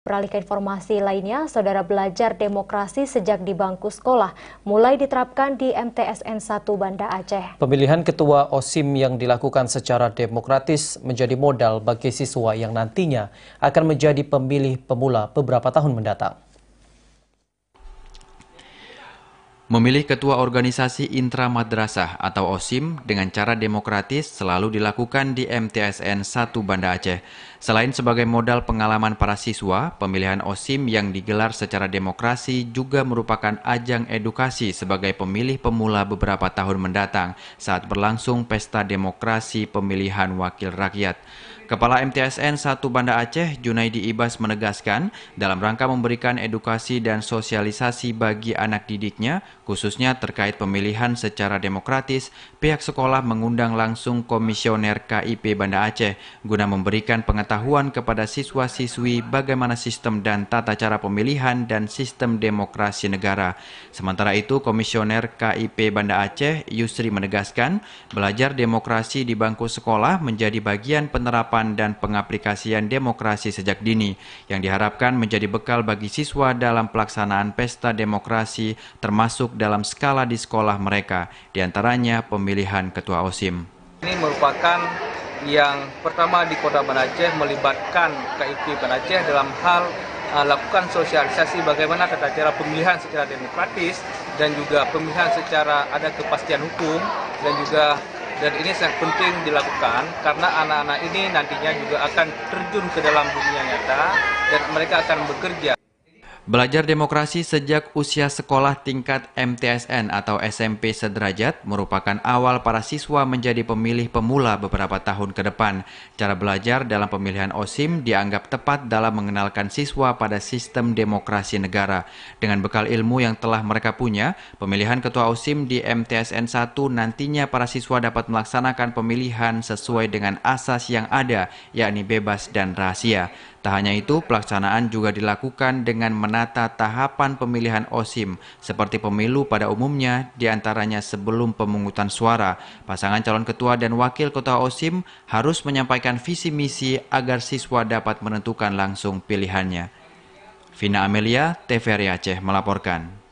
Beralih ke informasi lainnya, saudara, belajar demokrasi sejak di bangku sekolah mulai diterapkan di MTSN 1 Banda Aceh. Pemilihan ketua OSIM yang dilakukan secara demokratis menjadi modal bagi siswa yang nantinya akan menjadi pemilih pemula beberapa tahun mendatang. Memilih ketua organisasi intramadrasah atau OSIM dengan cara demokratis selalu dilakukan di MTSN 1 Banda Aceh. Selain sebagai modal pengalaman para siswa, pemilihan OSIM yang digelar secara demokrasi juga merupakan ajang edukasi sebagai pemilih pemula beberapa tahun mendatang saat berlangsung pesta demokrasi pemilihan wakil rakyat. Kepala MTSN 1 Banda Aceh, Junaidi Ibas menegaskan, dalam rangka memberikan edukasi dan sosialisasi bagi anak didiknya, khususnya terkait pemilihan secara demokratis, pihak sekolah mengundang langsung Komisioner KIP Banda Aceh guna memberikan pengetahuan kepada siswa-siswi bagaimana sistem dan tata cara pemilihan dan sistem demokrasi negara. Sementara itu, Komisioner KIP Banda Aceh, Yusri menegaskan, belajar demokrasi di bangku sekolah menjadi bagian penerapan dan pengaplikasian demokrasi sejak dini yang diharapkan menjadi bekal bagi siswa dalam pelaksanaan pesta demokrasi termasuk dalam skala di sekolah mereka, diantaranya pemilihan ketua OSIM. Ini merupakan yang pertama di Kota Banda Aceh melibatkan KIP Banda Aceh dalam hal lakukan sosialisasi bagaimana tata cara pemilihan secara demokratis dan juga pemilihan secara ada kepastian hukum dan ini sangat penting dilakukan karena anak-anak ini nantinya juga akan terjun ke dalam dunia nyata dan mereka akan bekerja. Belajar demokrasi sejak usia sekolah tingkat MTSN atau SMP sederajat merupakan awal para siswa menjadi pemilih pemula beberapa tahun ke depan. Cara belajar dalam pemilihan OSIM dianggap tepat dalam mengenalkan siswa pada sistem demokrasi negara. Dengan bekal ilmu yang telah mereka punya, pemilihan ketua OSIM di MTSN 1 nantinya para siswa dapat melaksanakan pemilihan sesuai dengan asas yang ada, yakni bebas dan rahasia. Tak hanya itu, pelaksanaan juga dilakukan dengan menata tahapan pemilihan OSIM seperti pemilu pada umumnya, diantaranya sebelum pemungutan suara. Pasangan calon ketua dan wakil ketua OSIM harus menyampaikan visi misi agar siswa dapat menentukan langsung pilihannya. Vina Amelia, TVRI Aceh melaporkan.